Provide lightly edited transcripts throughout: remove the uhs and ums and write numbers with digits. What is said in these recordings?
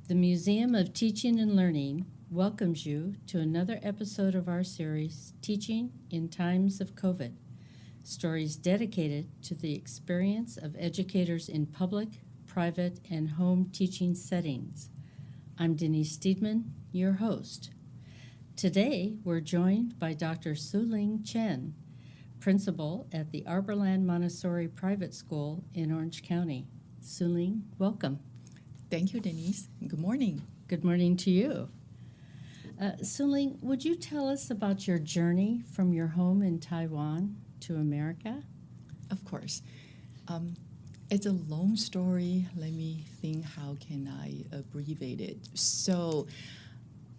The Museum of Teaching and Learning welcomes you to another episode of our series, Teaching in Times of COVID, stories dedicated to the experience of educators in public, private, and home teaching settings. I'm Denise Steedman, your host. Today, we're joined by Dr. Sueling Chen, principal at the Arborland Montessori Private School in Orange County. Sueling, welcome. Thank you, Denise. Good morning. Good morning to you. Sueling, would you tell us about your journey from your home in Taiwan to America? Of course. It's a long story. Let me think, how can I abbreviate it? So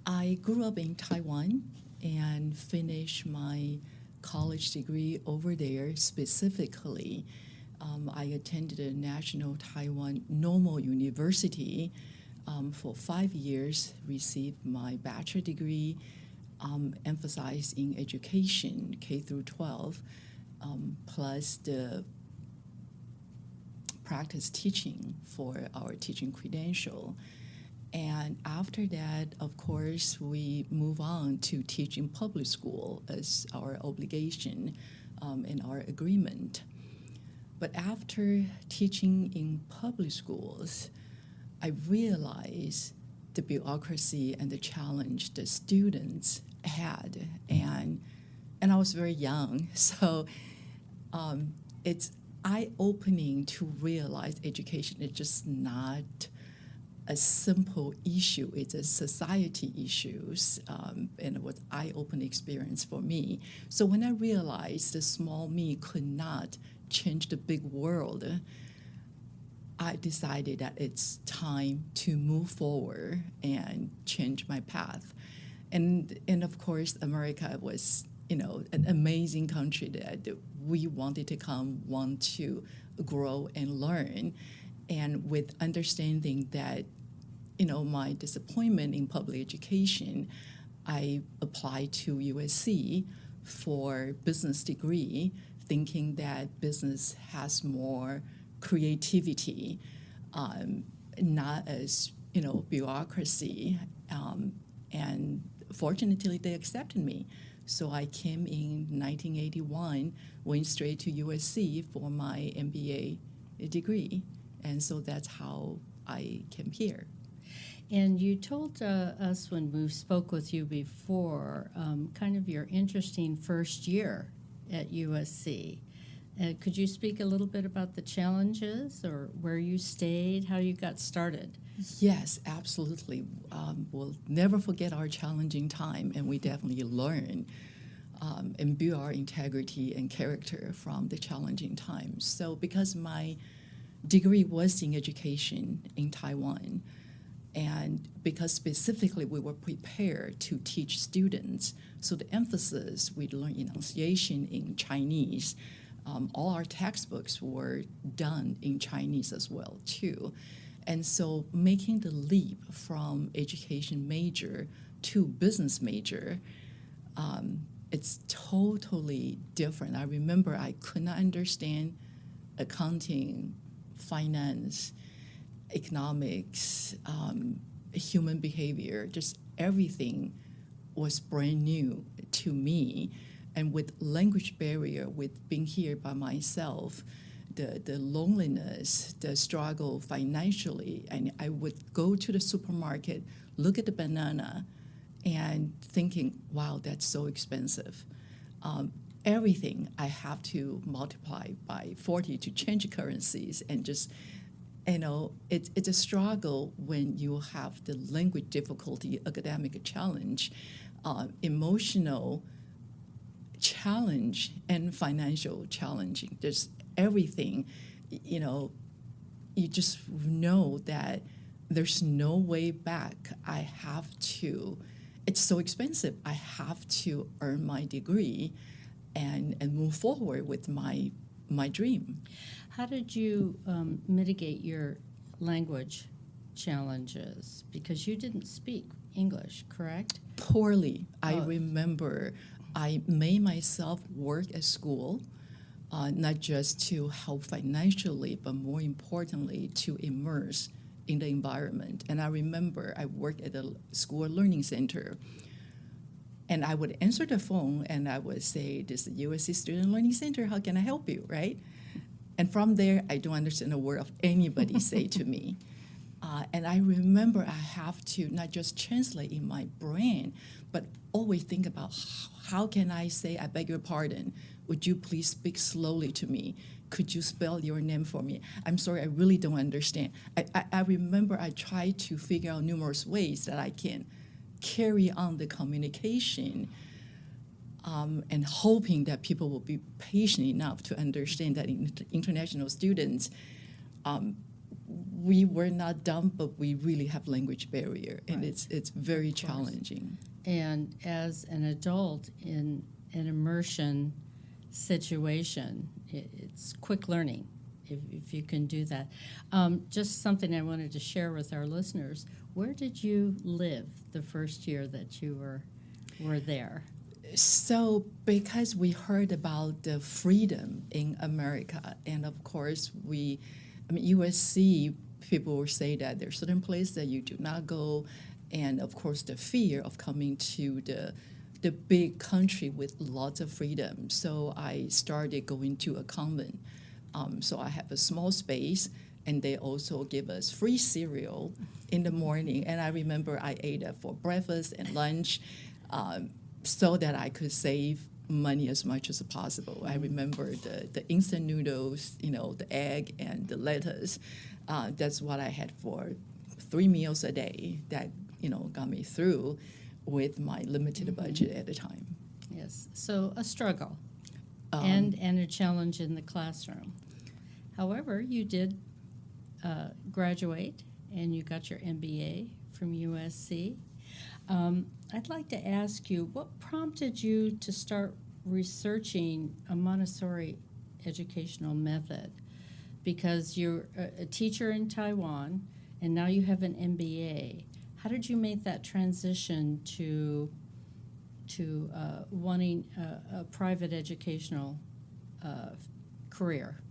I grew up in Taiwan and finished my college degree over there. Specifically, I attended a National Taiwan Normal University for 5 years, received my bachelor degree, emphasized in education, K through 12, plus the practice teaching for our teaching credential. And after that, of course, we move on to teach in public school as our obligation in our agreement. But after teaching in public schools, I realized the bureaucracy and the challenge the students had. And I was very young, so it's eye-opening to realize education is just not a simple issue. It's a society issue, and it was eye-opening experience for me. So when I realized the small me could not change the big world, I decided that it's time to move forward and change my path. And of course, America was, an amazing country that we wanted to come, want to grow and learn. And with understanding that, my disappointment in public education, I applied to USC for business degree, thinking that business has more creativity, not as, bureaucracy. And fortunately, they accepted me. So I came in 1981, went straight to USC for my MBA degree. And so that's how I came here. And you told us when we spoke with you before, kind of your interesting first year at USC. Could you speak a little bit about the challenges or where you stayed, how you got started? Yes, absolutely. We'll never forget our challenging time, and we definitely learn and build our integrity and character from the challenging times. So because my degree was in education in Taiwan, and because specifically we were prepared to teach students, so the emphasis, we learned enunciation in Chinese. All our textbooks were done in Chinese as well, too. And so making the leap from education major to business major, it's totally different. I remember I could not understand accounting, finance, economics, human behavior, just everything was brand new to me. And with language barrier, with being here by myself, the loneliness, the struggle financially, and I would go to the supermarket, look at the banana, and thinking, wow, that's so expensive. Everything I have to multiply by 40 to change currencies, and just, it's a struggle when you have the language difficulty, academic challenge, emotional challenge, and financial challenging. There's everything, you just know that there's no way back. I have to, it's so expensive. I have to earn my degree and move forward with my dream. How did you mitigate your language challenges? Because you didn't speak English, correct? Poorly. I remember I made myself work at school, not just to help financially, but more importantly, to immerse in the environment. And I remember I worked at the school learning center, and I would answer the phone and I would say, "This is USC Student Learning Center, how can I help you?" Right? And from there, I don't understand a word of anybody say to me. And I remember I have to not just translate in my brain, but always think about how can I say, "I beg your pardon, would you please speak slowly to me? Could you spell your name for me? I'm sorry, I really don't understand." I remember I tried to figure out numerous ways that I can carry on the communication, and hoping that people will be patient enough to understand that international students, we were not dumb, but we really have language barrier, and Right. it's very challenging. And as an adult in an immersion situation, it's quick learning if you can do that. Just something I wanted to share with our listeners. Where did you live the first year that you were there? So because we heard about the freedom in America, and of course USC, people will say that there are certain places that you do not go, and of course the fear of coming to the big country with lots of freedom. So I started going to a convent. So I have a small space, and they also give us free cereal in the morning. And I remember I ate it for breakfast and lunch, so that I could save money as much as possible. I remember the instant noodles, the egg and the lettuce. That's what I had for 3 meals a day. That got me through with my limited budget at the time. Yes, so a struggle and a challenge in the classroom. However, you did graduate, and you got your MBA from USC. I'd like to ask you, what prompted you to start researching a Montessori educational method? Because you're a teacher in Taiwan, and now you have an MBA. How did you make that transition to wanting a private educational career?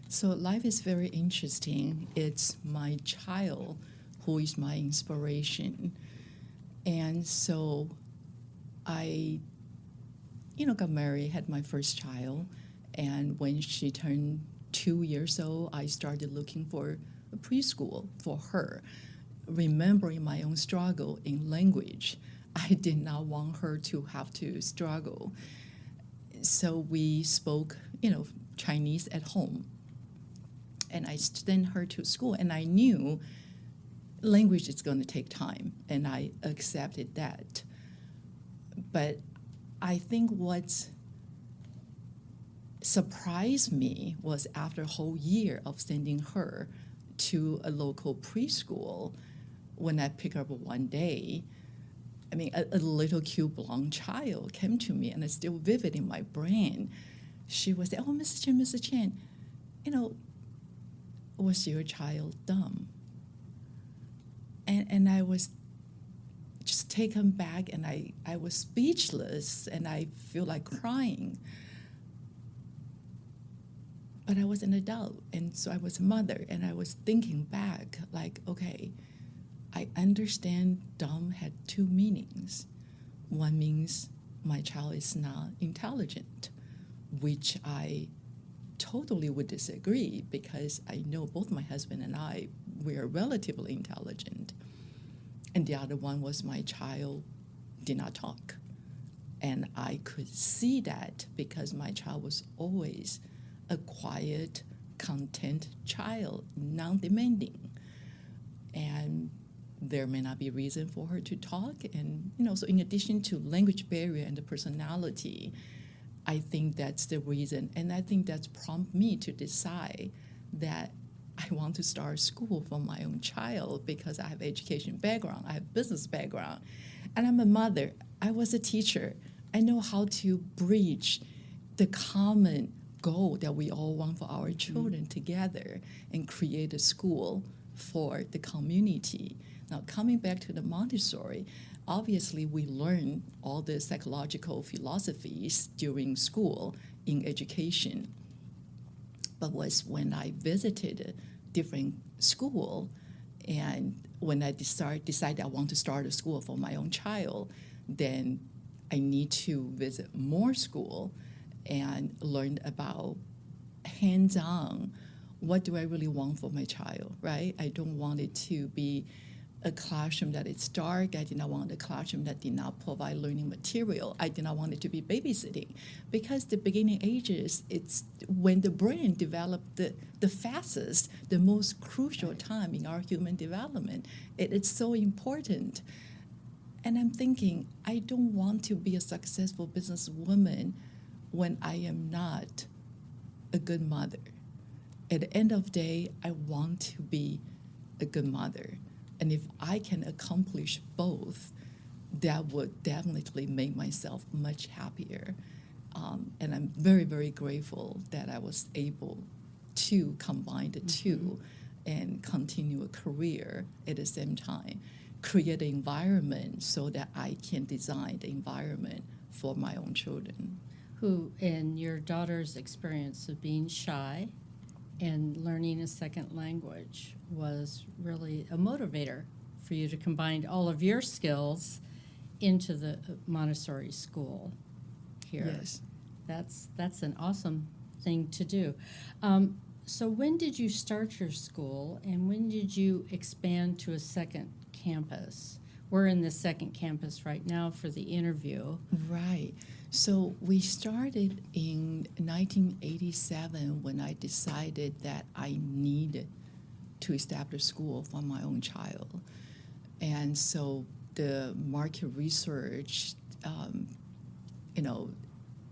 So life is very interesting. It's my child who is my inspiration. And so I, got married, had my first child, and when she turned 2 years old, I started looking for a preschool for her, remembering my own struggle in language. I did not want her to have to struggle. So we spoke, Chinese at home. And I sent her to school, and I knew language is going to take time, and I accepted that. But I think what surprised me was after a whole year of sending her to a local preschool, when I picked her up one day, a little cute blonde child came to me, and it's still vivid in my brain. She was saying, "Oh, Mrs. Chen, was your child dumb?" And I was just taken back, and I was speechless, and I feel like crying. But I was an adult, and so I was a mother, and I was thinking back, like, okay, I understand dumb had 2 meanings. One means my child is not intelligent, which I totally would disagree, because I know both my husband and I, we are relatively intelligent. And the other one was my child did not talk. And I could see that because my child was always a quiet, content child, non-demanding. And there may not be reason for her to talk. And, so in addition to language barrier and the personality, I think that's the reason. And I think that's prompted me to decide that I want to start school for my own child, because I have education background, I have business background, and I'm a mother. I was a teacher. I know how to bridge the common goal that we all want for our children together and create a school for the community. Now, coming back to the Montessori, obviously we learn all the psychological philosophies during school in education. But was when I visited different school, And when I decide I want to start a school for my own child, then I need to visit more school and learn about hands-on, what do I really want for my child, right? I don't want it to be a classroom that is dark. I did not want a classroom that did not provide learning material. I did not want it to be babysitting, because the beginning ages, it's when the brain developed the fastest, the most crucial time in our human development. It's so important. And I'm thinking, I don't want to be a successful businesswoman when I am not a good mother. At the end of the day, I want to be a good mother. And if I can accomplish both, that would definitely make myself much happier. And I'm very, very grateful that I was able to combine the two and continue a career at the same time, create an environment so that I can design the environment for my own children. Who, in your daughter's experience of being shy and learning a second language, was really a motivator for you to combine all of your skills into the Montessori school here. Yes. That's an awesome thing to do. So when did you start your school, and when did you expand to a second campus? We're in the second campus right now for the interview. Right. So we started in 1987 when I decided that I needed to establish school for my own child. And so the market research,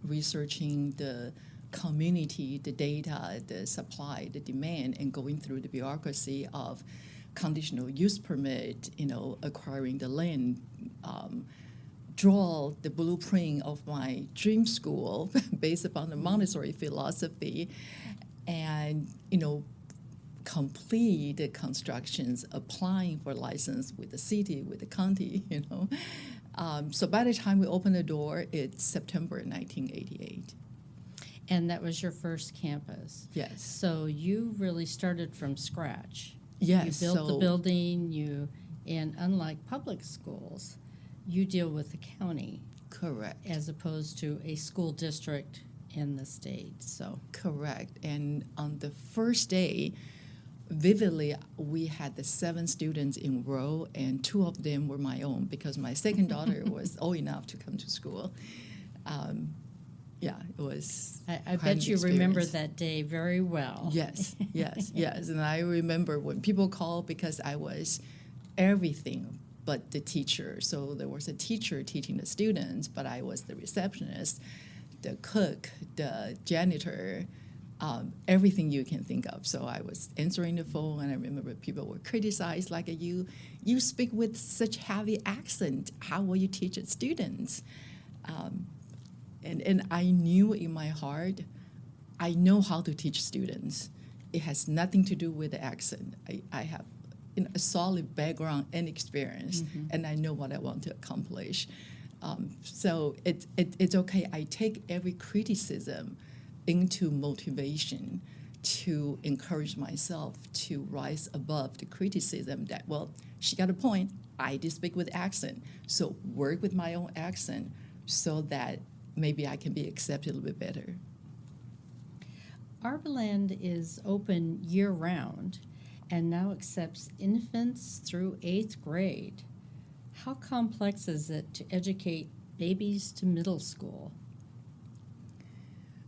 researching the community, the data, the supply, the demand, and going through the bureaucracy of conditional use permit, acquiring the land, draw the blueprint of my dream school based upon the Montessori philosophy, and complete the constructions, applying for license with the city, with the county. So by the time we opened the door, it's September 1988. And that was your first campus. Yes. So you really started from scratch. Yes. You built the building, and unlike public schools, you deal with the county. Correct. As opposed to a school district in the state. So correct. And on the first day, vividly, we had the 7 students enroll, and 2 of them were my own, because my second daughter was old enough to come to school. It was. I bet you remember that day very well. Yes. And I remember when people called, because I was everything but the teacher. So there was a teacher teaching the students, but I was the receptionist, the cook, the janitor, everything you can think of. So I was answering the phone, and I remember people were criticized, like, you speak with such heavy accent. How will you teach the students? And I knew in my heart, I know how to teach students. It has nothing to do with the accent. I have a solid background and experience, and I know what I want to accomplish. So it's okay. I take every criticism into motivation to encourage myself to rise above the criticism that, well, she got a point. I did speak with accent. So work with my own accent so that maybe I can be accepted a little bit better. Arborland is open year-round and now accepts infants through 8th grade. How complex is it to educate babies to middle school?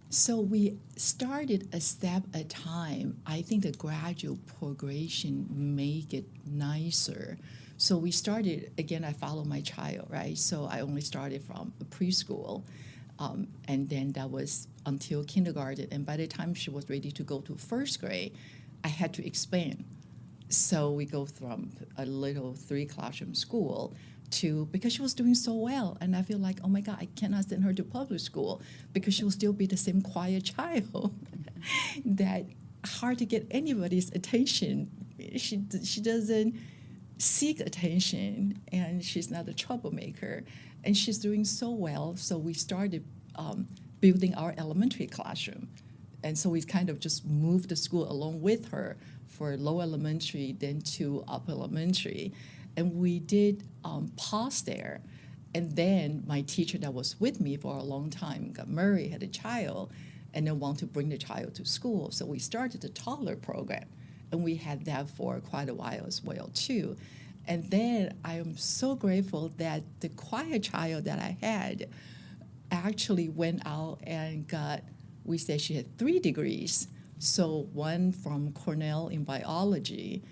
So we started a step at a time. I think the gradual progression make it nicer. So we started, again, I follow my child, right? So I only started from preschool, and then that was until kindergarten. And by the time she was ready to go to 1st grade, I had to expand. So we go from a little 3-classroom school to, because she was doing so well, and I feel like, oh my God, I cannot send her to public school because she will still be the same quiet child that hard to get anybody's attention. She doesn't seek attention, and she's not a troublemaker, and she's doing so well. So we started building our elementary classroom, And so we kind of just moved the school along with her for lower elementary, then to upper elementary. And we did pause there. And then my teacher that was with me for a long time got married, had a child, and then wanted to bring the child to school. So we started the toddler program. And we had that for quite a while as well, too. And then I am so grateful that the choir child that I had actually went out and got, we said she had 3 degrees. So one from Cornell in biology,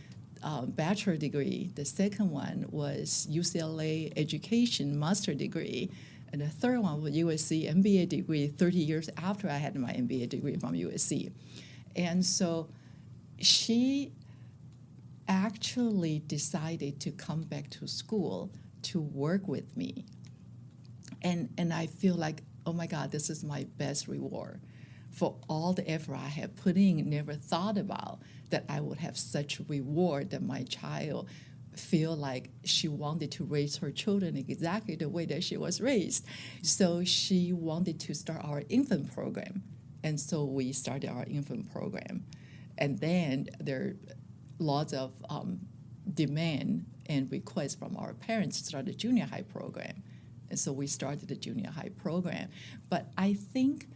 bachelor degree. The second one was UCLA education master degree. And the third one was USC MBA degree 30 years after I had my MBA degree from USC. And so she actually decided to come back to school to work with me. And I feel like, oh my God, this is my best reward for all the effort I have put in. Never thought about that I would have such reward that my child feel like she wanted to raise her children exactly the way that she was raised. So she wanted to start our infant program. And so we started our infant program. And then there are lots of demand and requests from our parents to start a junior high program. And so we started the junior high program. But I think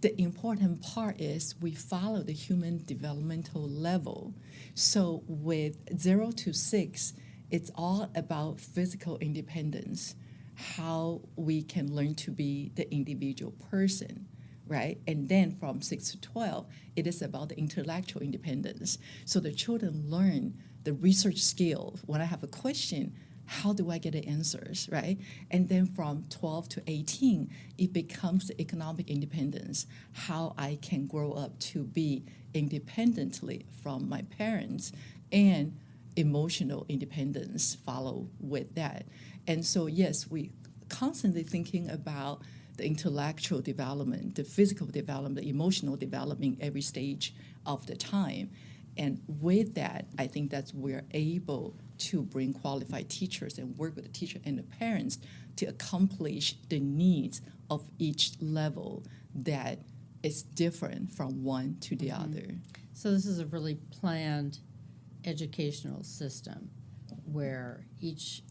the important part is we follow the human developmental level. So with 0 to 6, it's all about physical independence, how we can learn to be the individual person, right? And then from 6 to 12, it is about the intellectual independence. So the children learn the research skills. When I have a question, how do I get the answers, right? And then from 12 to 18, it becomes the economic independence, how I can grow up to be independently from my parents, and emotional independence follow with that. And so, yes, we constantly thinking about the intellectual development, the physical development, the emotional development every stage of the time. And with that, I think that we're able to bring qualified teachers and work with the teacher and the parents to accomplish the needs of each level that is different from one to the other. So this is a really planned educational system where each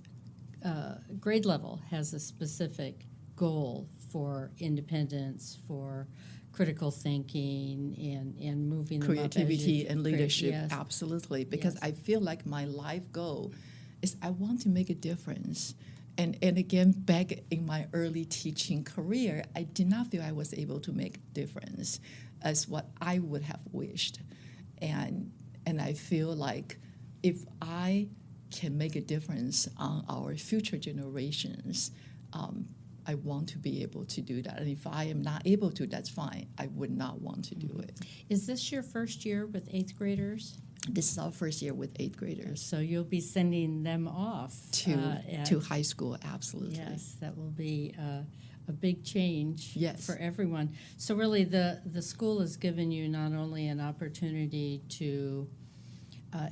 grade level has a specific goal for independence, for critical thinking, and moving them Creativity up and leadership, yes. absolutely. Because Yes. I feel like my life goal is I want to make a difference. And again, back in my early teaching career, I did not feel I was able to make a difference as what I would have wished. And I feel like if I can make a difference on our future generations, I want to be able to do that. And if I am not able to, that's fine. I would not want to do it. Is this your first year with 8th graders? This is our first year with 8th graders. So you'll be sending them off To high school, absolutely. Yes, that will be a big change Yes. for everyone. So really the school has given you not only an opportunity to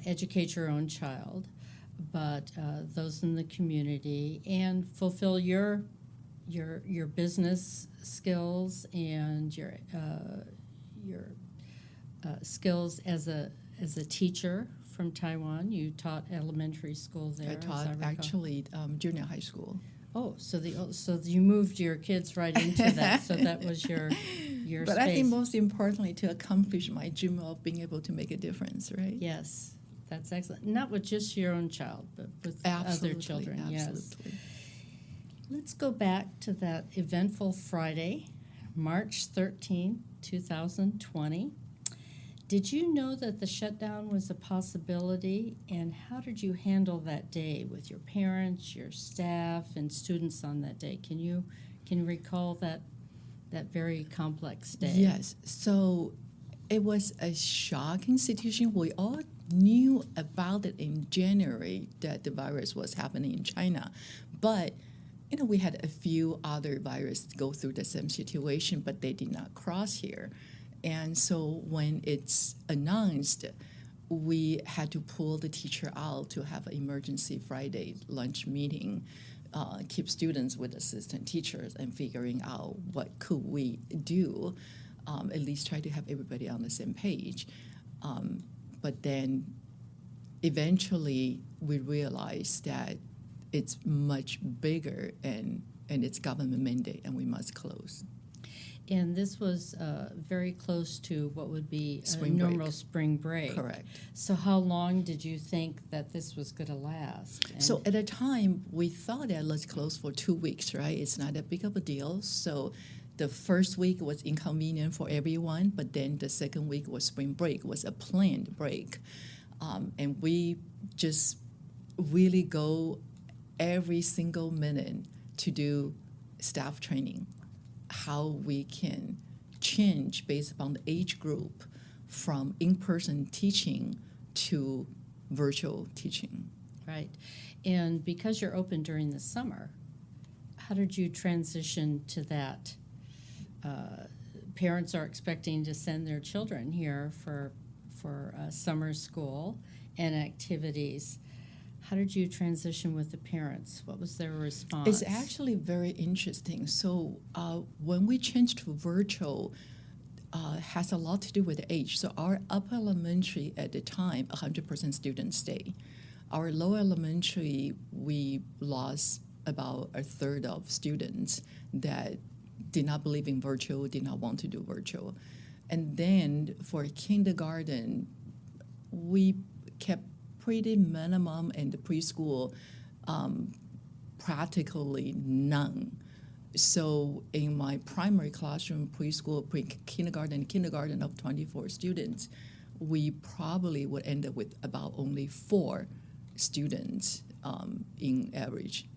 educate your own child, but those in the community, and fulfill your business skills and your skills as a teacher from Taiwan. You taught elementary school there. I taught actually junior high school. Oh, so you moved your kids right into that. So that was your But space. I think most importantly, to accomplish my dream of being able to make a difference, right? Yes, that's excellent. Not with just your own child, but with Absolutely, other children. absolutely. Yes. Let's go back to that eventful Friday, March 13, 2020. Did you know that the shutdown was a possibility, and how did you handle that day with your parents, your staff, and students on that day? Can you recall that very complex day? Yes. So it was a shocking situation. We all knew about it in January that the virus was happening in China, but we had a few other viruses go through the same situation, but they did not cross here. And so when it's announced, we had to pull the teacher out to have an emergency Friday lunch meeting, keep students with assistant teachers and figuring out what could we do. at least try to have everybody on the same page. But then eventually we realized that it's much bigger and it's government mandate and we must close. And this was very close to what would be a Spring break. normal spring break. Correct. So how long did you think that this was going to last? And So at the time, we thought that let's close for 2 weeks, right? It's not that big of a deal. So the first week was inconvenient for everyone, but then the second week was spring break, was a planned break. And we just really go every single minute to do staff training, how we can change based upon the age group from in-person teaching to virtual teaching. Right. And because you're open during the summer, how did you transition to that? Parents are expecting to send their children here for summer school and activities. How did you transition with the parents? What was their response? It's actually very interesting. So when we changed to virtual, has a lot to do with age. So our upper elementary at the time, 100% students stay. Our lower elementary, we lost about a third of students that did not believe in virtual, did not want to do virtual. And then for kindergarten, we kept pretty minimum, and the preschool practically none. So in my primary classroom, preschool, kindergarten of 24 students, we probably would end up with about only 4 students in average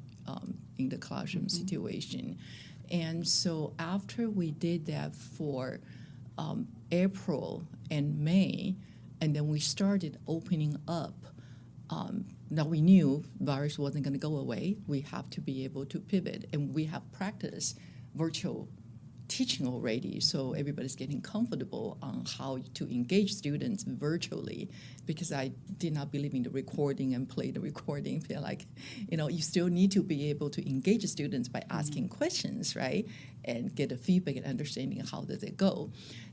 in the classroom situation. And so after we did that for April and May, and then we started opening up. Now we knew virus wasn't going to go away. We have to be able to pivot, and we have practiced virtual teaching already, so everybody's getting comfortable on how to engage students virtually, because I did not believe in the recording and play the recording. Feel like, you still need to be able to engage students by asking questions, right, and get a feedback and understanding how does it go.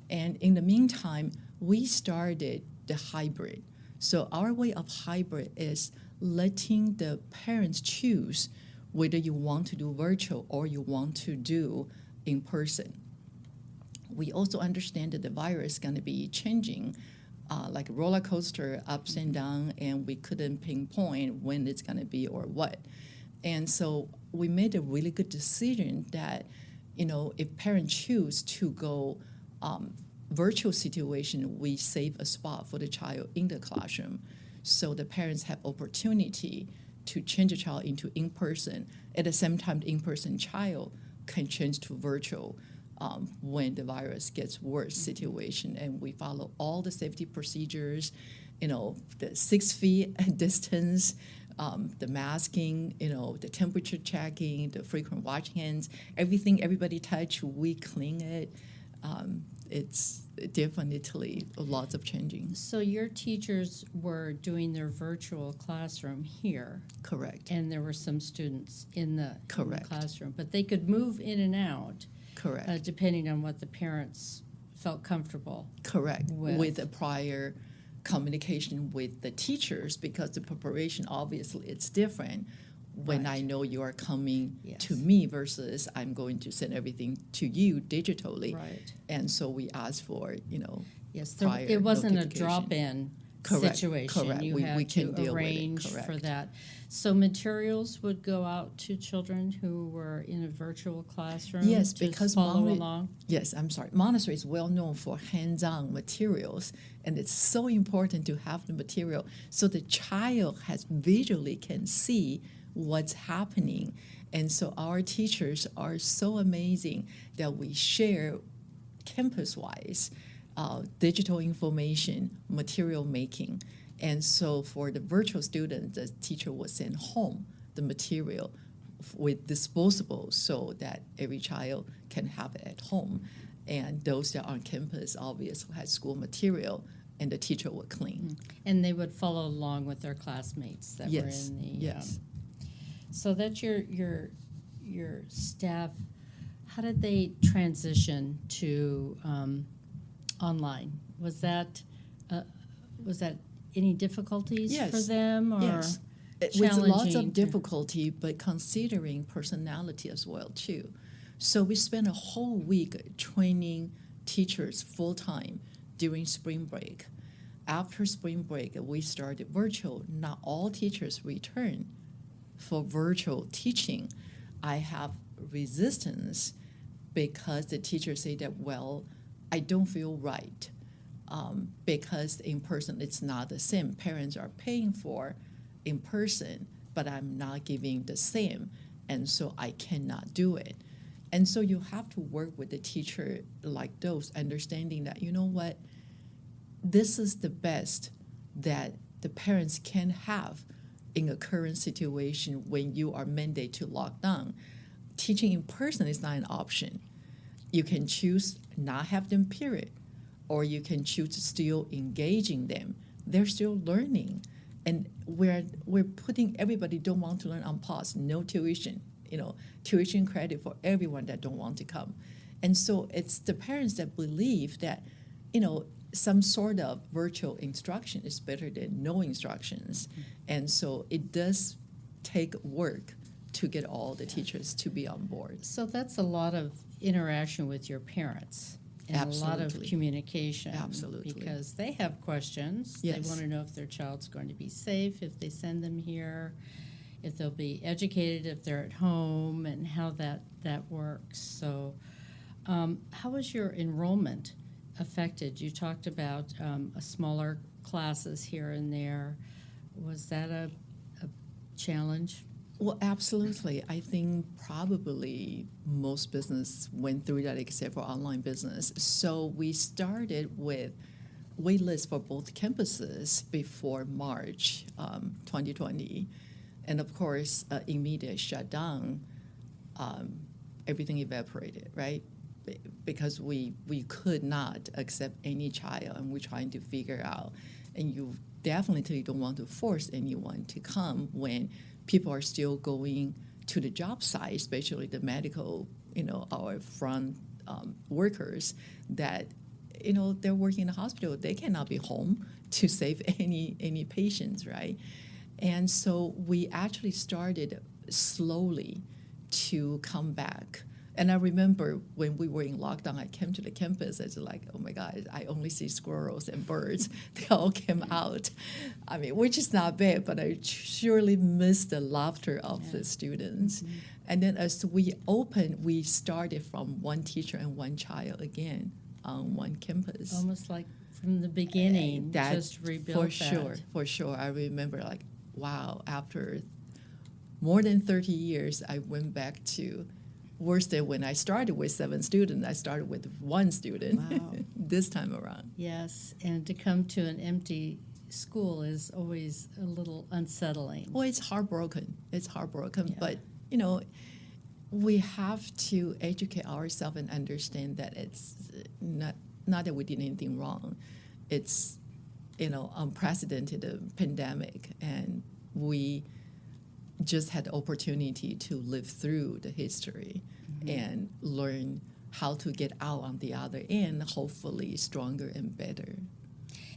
And in the meantime, we started the hybrid. So our way of hybrid is letting the parents choose whether you want to do virtual or you want to do in person. We also understand that the virus is going to be changing, like a roller coaster, ups and down, and we couldn't pinpoint when it's going to be or what. And so we made a really good decision that, if parents choose to go virtual situation, we save a spot for the child in the classroom. So the parents have opportunity to change the child into in-person. At the same time, the in-person child can change to virtual when the virus gets worse situation. And we follow all the safety procedures, the 6 feet distance, the masking, the temperature checking, the frequent wash hands, everything everybody touch, we clean it. It's definitely lots of changing. So your teachers were doing their virtual classroom here. Correct. And there were some students in the Correct. classroom, but they could move in and out. Correct. Depending on what the parents felt comfortable. Correct. With. With a prior communication with the teachers, because the preparation, obviously, it's different when Right. I know you are coming Yes. to me versus I'm going to send everything to you digitally. Right. And so we asked for, Yes, prior it wasn't a notification. drop-in Correct, situation. correct. You We had can to deal with it, arrange for correct. that. So materials would go out to children who were in a virtual classroom Yes, to because follow along? Yes, I'm sorry. Montessori is well known for hands-on materials, and it's so important to have the material so the child has visually can see what's happening. And so our teachers are so amazing that we share campus-wise digital information, material making. And so for the virtual students, the teacher will send home the material with disposables so that every child can have it at home. And those that are on campus obviously had school material, and the teacher would clean. And they would follow along with their classmates that Yes, were in the. yes. So that's your staff. how did they transition to online? Was that any difficulties Yes. for them, or Yes. With lots challenging of to- difficulty, but considering personality as well too. So we spent a whole week training teachers full-time during spring break. After spring break, we started virtual. Not all teachers return for virtual teaching. I have resistance because the teachers say that, well, I don't feel right because in person it's not the same. Parents are paying for in person, but I'm not giving the same, and so I cannot do it. And so you have to work with the teacher like those, understanding that, you know what, this is the best that the parents can have in a current situation when you are mandated to lock down. Teaching in person is not an option. You can choose not have them, period, or you can choose still engaging them. They're still learning. And we're putting everybody don't want to learn on pause, no tuition, tuition credit for everyone that don't want to come. And so it's the parents that believe that, some sort of virtual instruction is better than no instructions. Mm-hmm. And so it does take work to get all the teachers to be on board. So that's a lot of interaction with your parents. And Absolutely. a lot of communication. Absolutely. Because they have questions. Yes. They want to know if their child's going to be safe, if they send them here, if they'll be educated, if they're at home, and how that works. So how was your enrollment affected? You talked about a smaller classes here and there. Was that a challenge? Well, absolutely. I think probably most business went through that except for online business. So we started with wait lists for both campuses before March 2020. And of course, immediate shutdown, everything evaporated, right? Because we could not accept any child, and we're trying to figure out. And you definitely don't want to force anyone to come when people are still going to the job site, especially the medical, our front workers that, they're working in the hospital. They cannot be home to save any patients, right? And so we actually started slowly to come back. And I remember when we were in lockdown, I came to the campus. I was like, oh my God, I only see squirrels and birds. They all came out. I mean, which is not bad, but I surely missed the laughter of the students. Mm-hmm. And then as we opened, we started from one teacher and one child again on one campus. Almost like from the beginning, just rebuilt that. For sure. I remember like, wow, after more than 30 years, I went back to worse than when I started with 7 students. I started with 1 student. Wow. This time around. Yes, and to come to an empty school is always a little unsettling. Well, it's heartbroken. Yeah. But, we have to educate ourselves and understand that it's not that we did anything wrong. It's, unprecedented pandemic, and we just had the opportunity to live through the history and learn how to get out on the other end, hopefully stronger and better.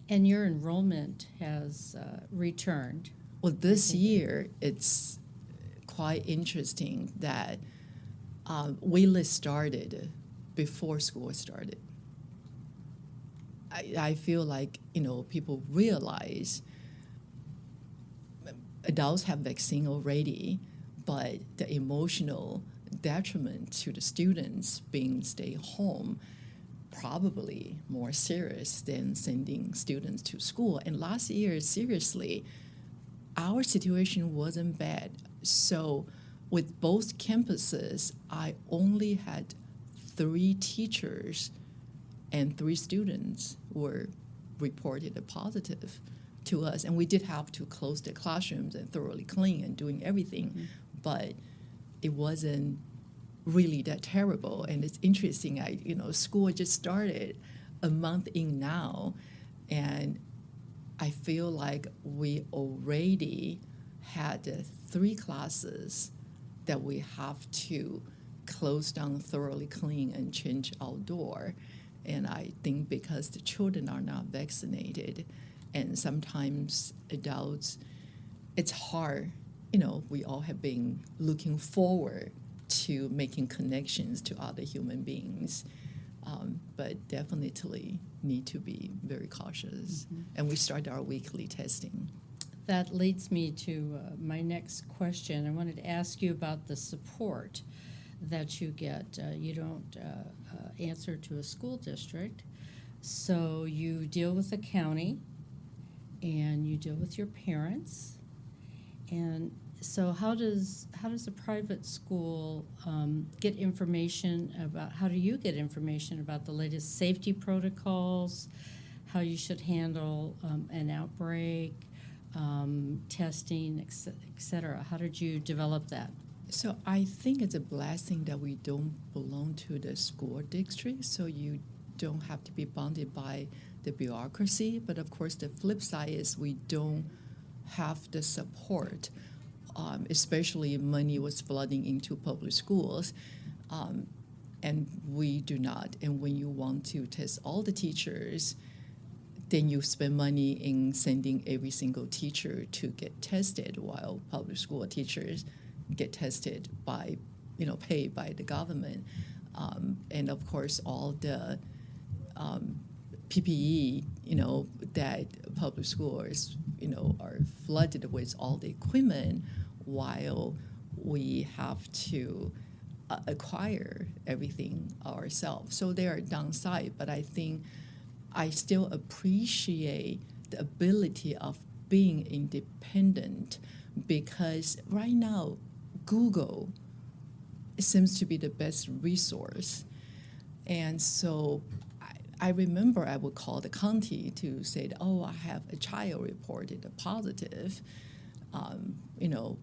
And your enrollment has returned. Well, this year it's quite interesting that waitlist started before school started. I feel like, people realize adults have vaccine already, but the emotional detriment to the students being stay home probably more serious than sending students to school. And last year, seriously, our situation wasn't bad. So with both campuses, I only had 3 teachers and 3 students were reported positive to us. And we did have to close the classrooms and thoroughly clean and doing everything, but it wasn't really that terrible. And it's interesting, school just started a month in now, and I feel like we already had 3 classes that we have to close down, thoroughly clean, and change outdoor. And I think because the children are not vaccinated, and sometimes adults, it's hard. We all have been looking forward to making connections to other human beings, but definitely need to be very cautious. Mm-hmm. And we start our weekly testing. That leads me to my next question. I wanted to ask you about the support that you get. You don't answer to a school district, so you deal with the county and you deal with your parents. And so how does a private school get information about, how do you get information about the latest safety protocols, how you should handle an outbreak, testing, et cetera? How did you develop that? So I think it's a blessing that we don't belong to the school district, so you don't have to be bounded by the bureaucracy. But of course, the flip side is we don't have the support, especially money was flooding into public schools, and we do not. And when you want to test all the teachers, then you spend money in sending every single teacher to get tested, while public school teachers get tested by, paid by the government. And of course, all the PPE, that public schools, are flooded with all the equipment, while we have to acquire everything ourselves. So there are downsides, but I think I still appreciate the ability of being independent, because right now, Google seems to be the best resource. And so I remember I would call the county to say, I have a child reported a positive.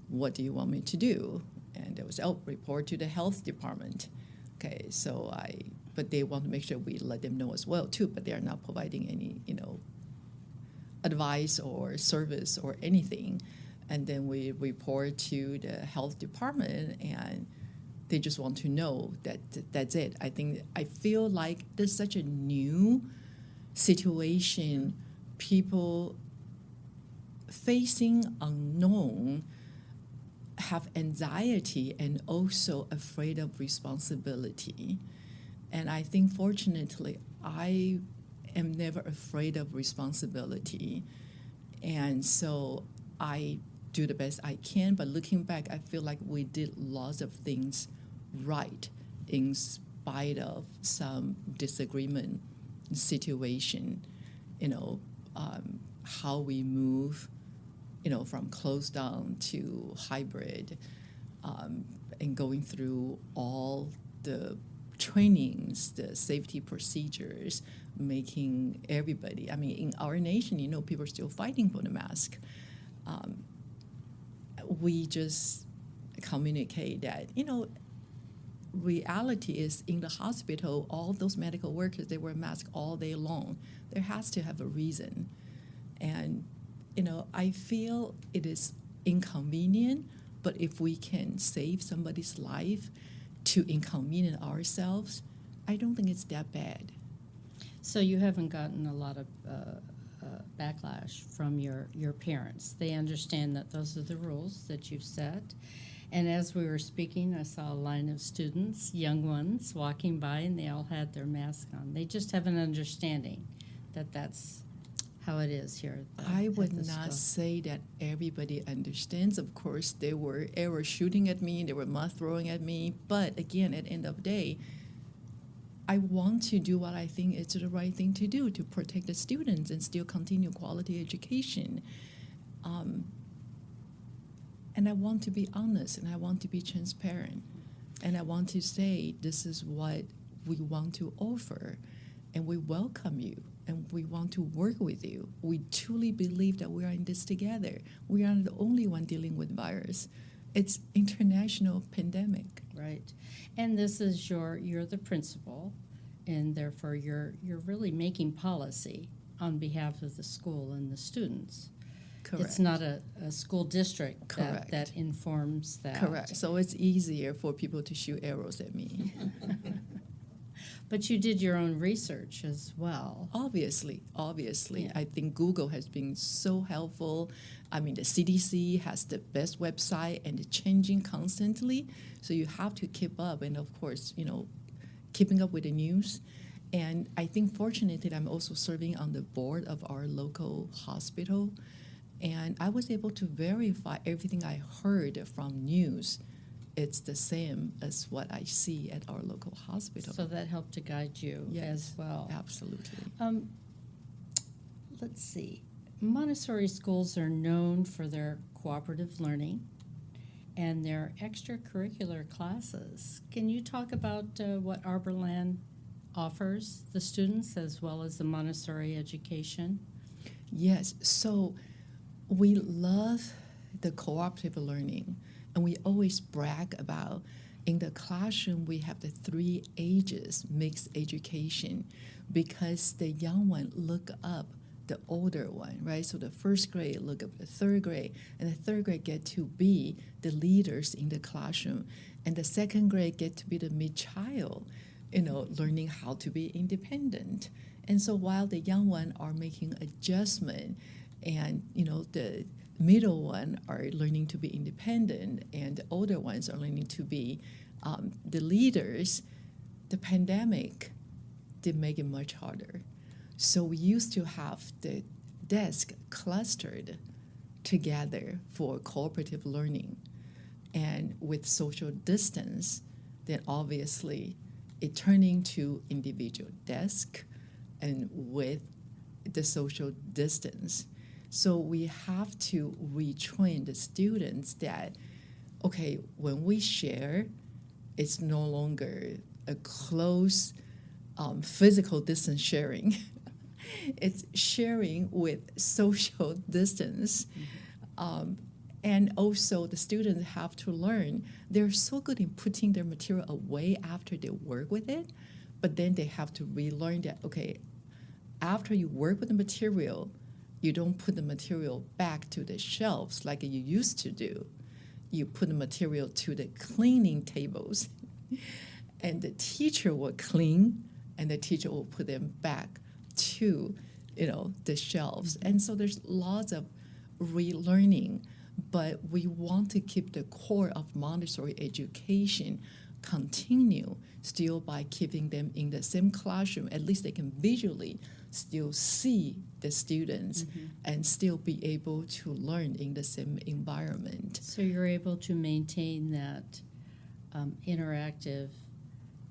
What do you want me to do? And there was, report to the health department. Okay, but they want to make sure we let them know as well too, but they're not providing any, advice or service or anything. And then we report to the health department, and they just want to know that that's it. I feel like there's such a new situation, people facing unknown, have anxiety and also afraid of responsibility. And I think fortunately, I am never afraid of responsibility. And so I do the best I can, but looking back, I feel like we did lots of things right in spite of some disagreement situation, how we move, from closed down to hybrid, and going through all the trainings, the safety procedures, making everybody, in our nation, people are still fighting for the mask. We just communicate that, reality is in the hospital, all those medical workers, they wear masks all day long. There has to have a reason. And, I feel it is inconvenient, but if we can save somebody's life to inconvenience ourselves, I don't think it's that bad. So you haven't gotten a lot of backlash from your parents. They understand that those are the rules that you've set. And as we were speaking, I saw a line of students, young ones, walking by, and they all had their mask on. They just have an understanding that that's how it is here. I would not say that everybody understands. Of course, they were arrow shooting at me, they were mud throwing at me. But again, at the end of the day, I want to do what I think is the right thing to do to protect the students and still continue quality education. And I want to be honest, and I want to be transparent. And I want to say this is what we want to offer, and we welcome you, and we want to work with you. We truly believe that we are in this together. We are not the only one dealing with virus. It's international pandemic. Right. And this is you're the principal, and therefore you're really making policy on behalf of the school and the students. It's not a school district Correct. that informs that. Correct. So it's easier for people to shoot arrows at me. But you did your own research as well. Obviously. Yeah. I think Google has been so helpful. I mean, the CDC has the best website and it's changing constantly. So you have to keep up. And of course, keeping up with the news. And I think fortunately, I'm also serving on the board of our local hospital. And I was able to verify everything I heard from news. It's the same as what I see at our local hospital. So that helped to guide you as well. Absolutely. Let's see. Montessori schools are known for their cooperative learning and their extracurricular classes. Can you talk about what Arborland offers the students as well as the Montessori education? Yes. So we love the cooperative learning. And we always brag about in the classroom we have the 3 ages mixed education because the young one look up the older one, right? So the first grade look up the third grade, and the third grade get to be the leaders in the classroom, and the second grade get to be the mid-child, learning how to be independent. And so while the young one are making adjustment, and the middle one are learning to be independent, and the older ones are learning to be the leaders, the pandemic did make it much harder. So we used to have the desk clustered together for cooperative learning. And with social distance, then obviously it turned into individual desk and with the social distance. So we have to retrain the students that, okay, when we share, it's no longer a close physical distance sharing. It's sharing with social distance. And also the students have to learn. They're so good in putting their material away after they work with it, but then they have to relearn that, okay, after you work with the material, you don't put the material back to the shelves like you used to do. You put the material to the cleaning tables, and the teacher will clean, and the teacher will put them back to, the shelves. And so there's lots of relearning, but we want to keep the core of Montessori education continue still by keeping them in the same classroom. At least they can visually still see the students and still be able to learn in the same environment. So you're able to maintain that interactive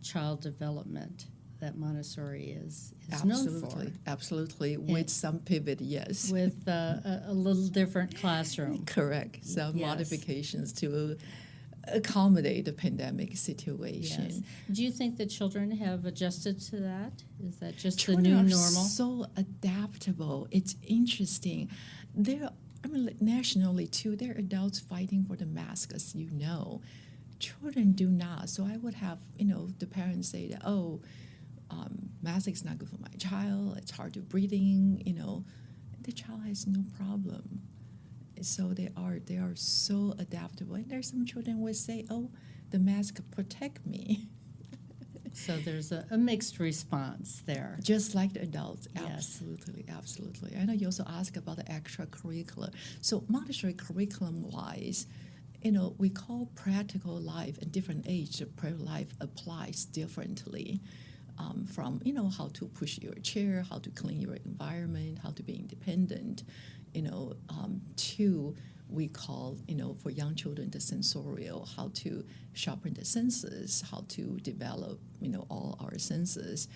child development that Montessori is known for. Absolutely. With some pivot, yes. With a little different classroom. Correct. Some Yes. modifications to accommodate the pandemic situation. Yes. Do you think the children have adjusted to that? Is that just Children the new are normal? so adaptable. It's interesting. Nationally too, there are adults fighting for the mask, as you know. Children do not. So I would have, the parents say that, mask is not good for my child. It's hard to breathing. The child has no problem. So they are so adaptable. And there's some children would say, the mask protect me. So there's a mixed response there. Just like the adults. Yes. Absolutely. I know you also asked about the extracurricular. So Montessori curriculum-wise, we call practical life at different age. The practical life applies differently. From how to push your chair, how to clean your environment, how to be independent, to we call for young children the sensorial, how to sharpen the senses, how to develop all our senses,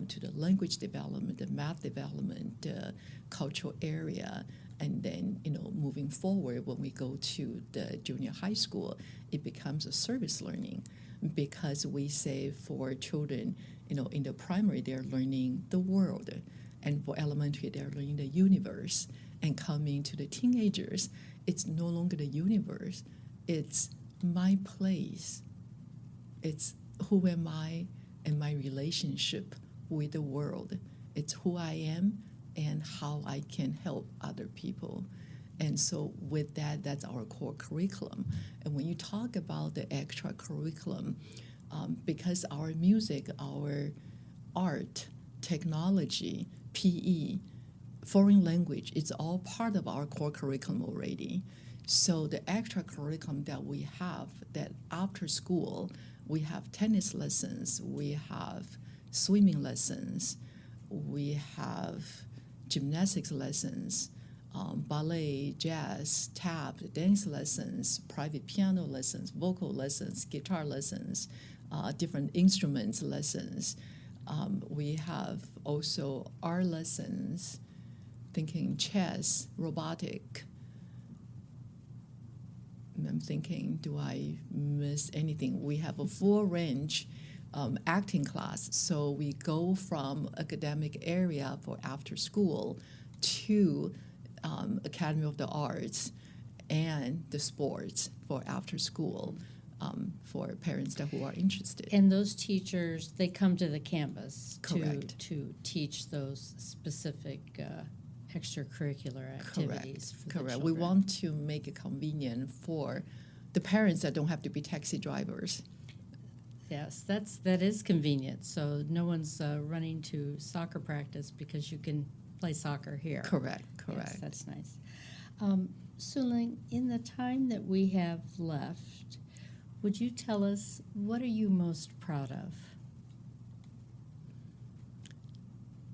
to the language development, the math development, the cultural area. And then, moving forward, when we go to the junior high school, it becomes a service learning because we say for children, in the primary, they're learning the world. And for elementary, they're learning the universe. And coming to the teenagers, it's no longer the universe. It's my place. It's who am I and my relationship with the world. It's who I am and how I can help other people. And so with that, that's our core curriculum. And when you talk about the extra curriculum, because our music, our art, technology, PE, foreign language, it's all part of our core curriculum already. So the extra curriculum that we have, that after school, we have tennis lessons, we have swimming lessons, we have gymnastics lessons, ballet, jazz, tap, dance lessons, private piano lessons, vocal lessons, guitar lessons, different instruments lessons. We have also art lessons, thinking chess, robotic. I'm thinking, do I miss anything? We have a full range acting class. So we go from academic area for after school to Academy of the Arts and the sports for after school for parents who are interested. And those teachers, they come to the campus Correct. to teach those specific extracurricular activities for the Correct. children. We want to make it convenient for the parents that don't have to be taxi drivers. Yes, that is convenient. So no one's running to soccer practice because you can play soccer here. Correct. Yes, that's nice. Sueling, in the time that we have left, would you tell us, what are you most proud of?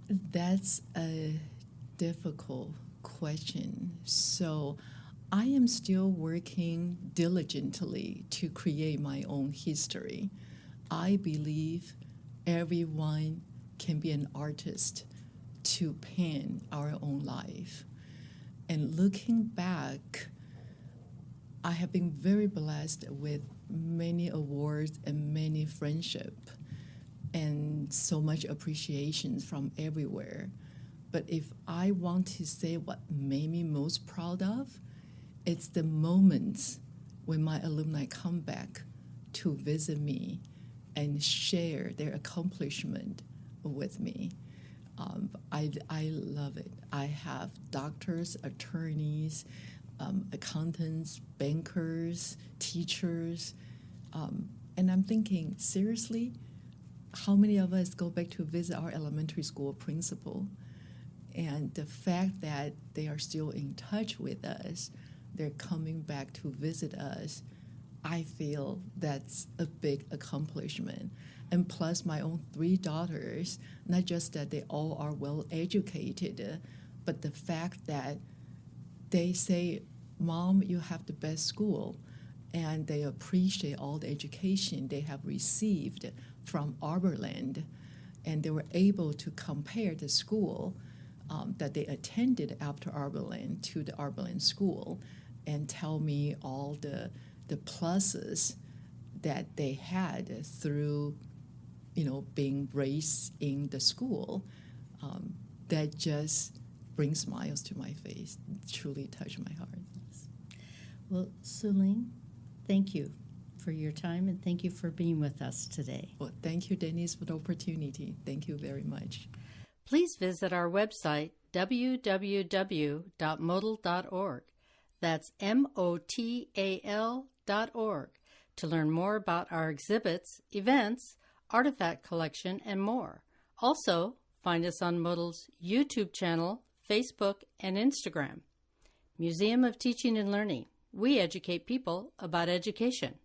That's a difficult question. So I am still working diligently to create my own history. I believe everyone can be an artist to pen our own life. And looking back, I have been very blessed with many awards and many friendship and so much appreciation from everywhere. But if I want to say what made me most proud of, it's the moments when my alumni come back to visit me and share their accomplishment with me. I love it. I have doctors, attorneys, accountants, bankers, teachers, and I'm thinking, seriously, how many of us go back to visit our elementary school principal? And the fact that they are still in touch with us, they're coming back to visit us, I feel that's a big accomplishment. And plus my own 3 daughters, not just that they all are well educated, but the fact that they say, Mom, you have the best school. And they appreciate all the education they have received from Arborland. And they were able to compare the school that they attended after Arborland to the Arborland school and tell me all the pluses that they had through, being raised in the school. That just brings smiles to my face, truly touched my heart. Well, Sueling, thank you for your time and thank you for being with us today. Well, thank you, Denise, for the opportunity. Thank you very much. Please visit our website, www.motal.org. That's MOTAL.org, to learn more about our exhibits, events, artifact collection, and more. Also, find us on MOTAL's YouTube channel, Facebook, and Instagram. Museum of Teaching and Learning. We educate people about education.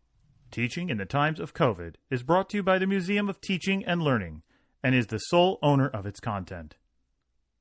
Teaching in the Times of COVID is brought to you by the Museum of Teaching and Learning and is the sole owner of its content.